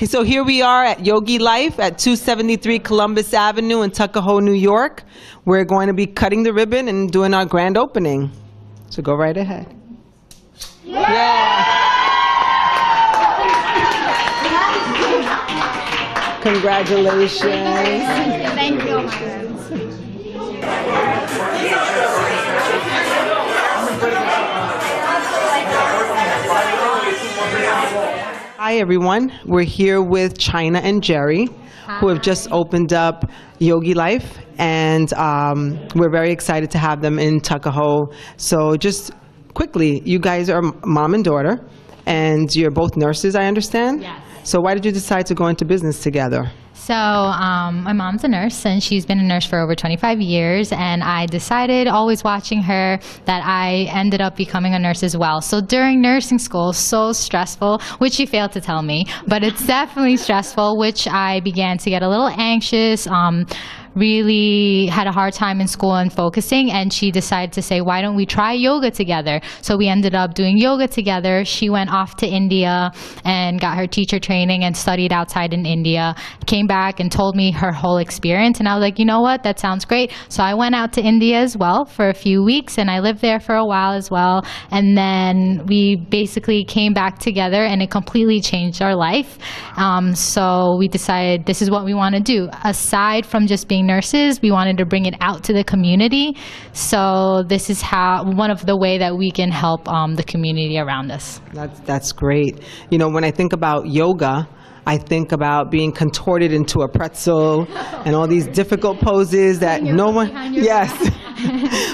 Okay, so here we are at Yogilife at 273 Columbus Avenue in Tuckahoe, New York. We're going to be cutting the ribbon and doing our grand opening. So go right ahead. Yeah. Congratulations. Thank you. Hi everyone, we're here with Chynna and Geri, who have just opened up Yogilife, and we're very excited to have them in Tuckahoe. So just quickly, you guys are mom and daughter, and you're both nurses, I understand? Yes. So why did you decide to go into business together? So my mom's a nurse, and she's been a nurse for over 25 years, and I decided, always watching her, that I ended up becoming a nurse as well. So during nursing school, so stressful, which she failed to tell me, but it's definitely stressful, which I began to get a little anxious, really had a hard time in school and focusing, and she decided to say, why don't we try yoga together? So we ended up doing yoga together. She went off to India and got her teacher training and studied outside in India, came back and told me her whole experience, and I was like, you know what, that sounds great. So I went out to India as well for a few weeks, and I lived there for a while as well, and then we basically came back together, and it completely changed our life. So we decided this is what we want to do. Aside from just being nurses, we wanted to bring it out to the community. So this is one of the way that we can help the community around us. That's great. You know, when I think about yoga, I think about being contorted into a pretzel and all these difficult poses that no one, yes,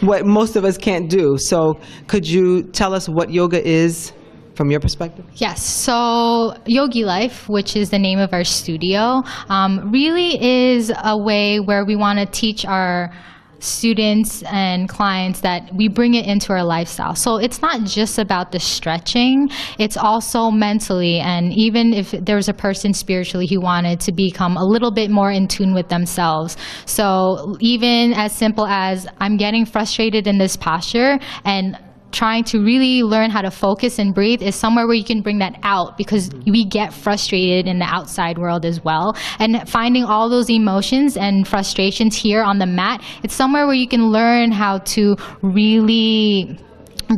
what most of us can't do. So could you tell us what yoga is from your perspective? Yes, so Yogilife, which is the name of our studio, really is a way where we want to teach our students and clients that we bring it into our lifestyle. So it's not just about the stretching, it's also mentally, and even if there's a person spiritually who wanted to become a little bit more in tune with themselves. So even as simple as I'm getting frustrated in this posture, and trying to really learn how to focus and breathe is somewhere where you can bring that out, because we get frustrated in the outside world as well. And finding all those emotions and frustrations here on the mat, it's somewhere where you can learn how to really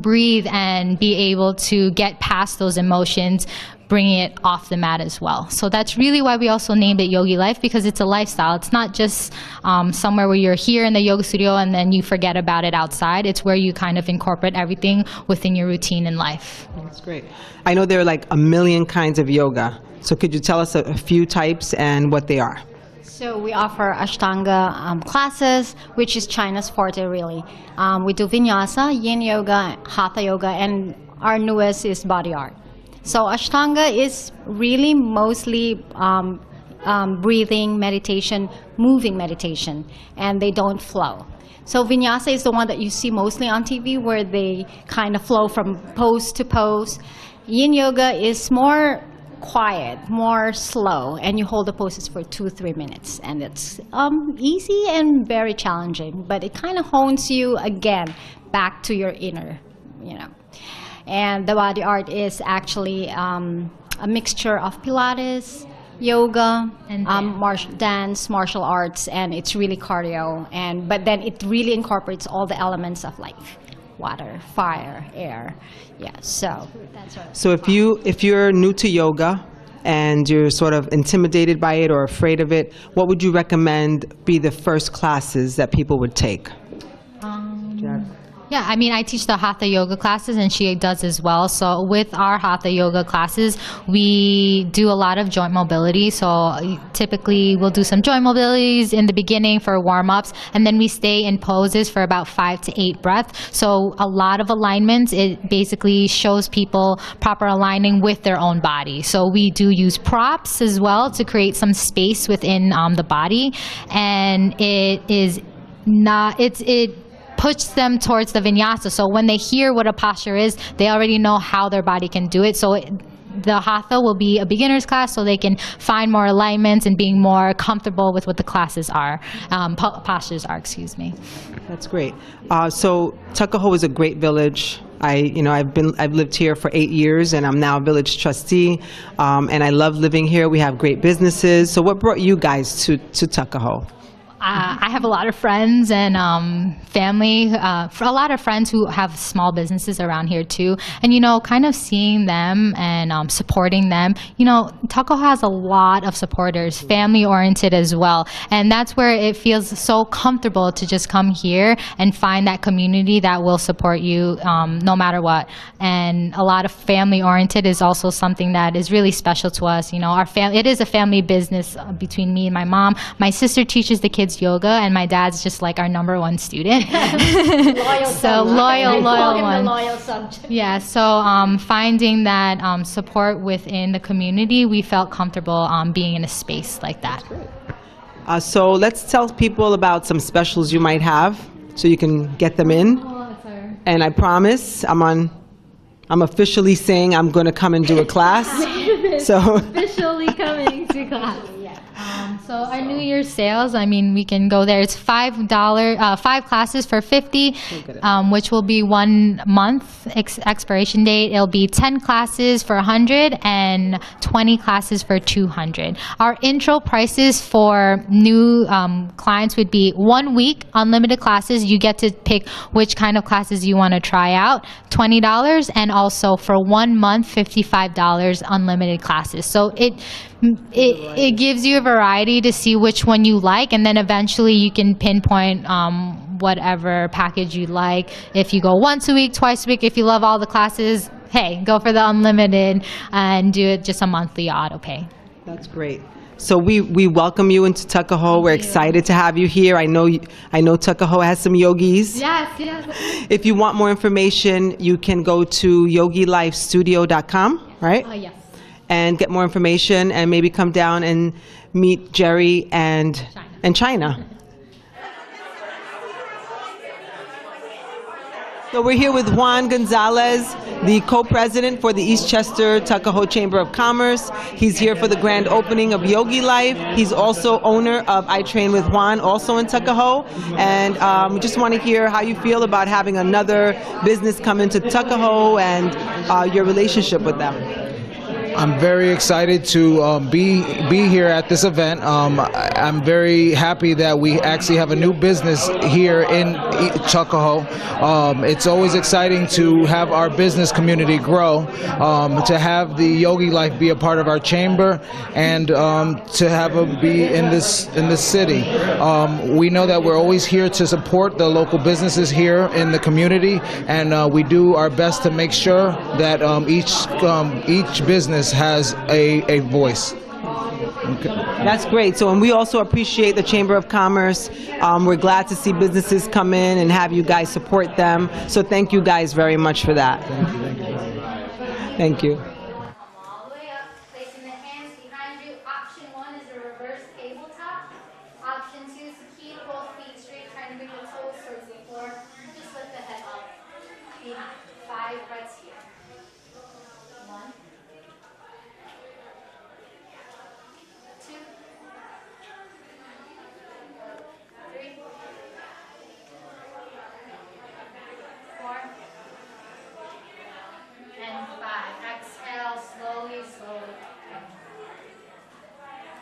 breathe and be able to get past those emotions, bringing it off the mat as well. So that's really why we also named it Yogilife, because it's a lifestyle. It's not just somewhere where you're here in the yoga studio and then you forget about it outside. It's where you kind of incorporate everything within your routine in life. That's great. I know there are like a million kinds of yoga. So could you tell us a few types and what they are? So we offer Ashtanga classes, which is China's forte really. We do Vinyasa, Yin Yoga, Hatha Yoga, and our newest is Body Art. So Ashtanga is really mostly breathing meditation, moving meditation, and they don't flow. So Vinyasa is the one that you see mostly on TV, where they kind of flow from pose to pose. Yin Yoga is more quiet, more slow, and you hold the poses for 2-3 minutes, and it's easy and very challenging, but it kind of hones you again back to your inner, you know. And the Body Art is actually a mixture of Pilates, yoga, and dance, martial arts, and it's really cardio. But then it really incorporates all the elements of life: water, fire, air. Yeah, so that's right. So if you're new to yoga and you're sort of intimidated by it or afraid of it, what would you recommend be the first classes that people would take? Yeah, I mean, I teach the Hatha Yoga classes, and she does as well. So with our Hatha Yoga classes, we do a lot of joint mobility. So typically we'll do some joint mobilities in the beginning for warm-ups, and then we stay in poses for about 5 to 8 breaths. So a lot of alignments. It basically shows people proper aligning with their own body. So we do use props as well to create some space within the body, and it push them towards the vinyasa. So when they hear what a posture is, they already know how their body can do it. So the Hatha will be a beginner's class, so they can find more alignments and being more comfortable with what the classes are, postures are, excuse me. That's great. So Tuckahoe is a great village I've lived here for 8 years, and I'm now a village trustee, and I love living here. We have great businesses. So what brought you guys to Tuckahoe? I have a lot of friends and family, a lot of friends who have small businesses around here too. And, kind of seeing them and supporting them, Tuckahoe has a lot of supporters, family oriented as well. And that's where it feels so comfortable to just come here and find that community that will support you no matter what. And a lot of family oriented is also something that is really special to us. It is a family business between me and my mom. My sister teaches the kids yoga, and my dad's just like our #1 student. Loyal son. loyal Call him one. the loyal son. Yeah, so finding that support within the community, we felt comfortable being in a space like that. So let's tell people about some specials you might have, so you can get them in. And I promise, I'm officially saying I'm going to come and do a class. So Officially coming to class. So our New Year's sales, we can go there. It's $5, 5 classes for $50, which will be 1 month expiration date. It'll be 10 classes for $100 and 20 classes for $200. Our intro prices for new clients would be 1 week, unlimited classes. You get to pick which kind of classes you want to try out, $20, and also for 1 month, $55, unlimited classes. So it gives you a variety to see which one you like, and then eventually you can pinpoint whatever package you like. If you go once a week, twice a week, if you love all the classes, hey, go for the unlimited and do it just a monthly auto pay. that's great. So we welcome you into Tuckahoe. We're excited to have you here. I know Tuckahoe has some yogis. Yes. If you want more information, you can go to yogilifestudio.com, right? Yes. And get more information, and maybe come down and meet Geri and Chynna. So we're here with Juan Gonzalez, the co-president for the Eastchester Tuckahoe Chamber of Commerce. He's here for the grand opening of Yogilife. He's also owner of I Train with Juan, also in Tuckahoe. And we just want to hear how you feel about having another business come into Tuckahoe and your relationship with them. I'm very excited to be here at this event. I'm very happy that we actually have a new business here in Tuckahoe. It's always exciting to have our business community grow, to have the Yogilife be a part of our chamber, and to have them be in this city. We know that we're always here to support the local businesses here in the community, and we do our best to make sure that each business has a voice. Okay. That's great. So, and we also appreciate the Chamber of Commerce. We're glad to see businesses come in and have you guys support them. So thank you guys very much for that. Thank you. All the way up, placing the hands behind you. Option 1 is a reverse tabletop. Option 2 is to keep both feet straight, trying to bring the toes towards the floor. Just lift the head up. Behind. 5 breaths here. 1, 2, 3, 4, and 5. Exhale slowly.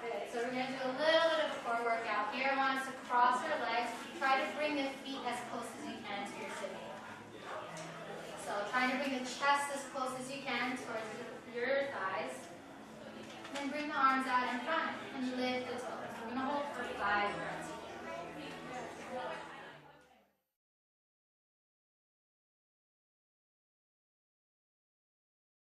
Good. So we're going to do a little bit of core workout here. I want us to cross our legs. Try to bring the feet as close as you can to your sitting. So trying to bring the chest as close as you can towards your thighs. And then bring the arms out in front and lift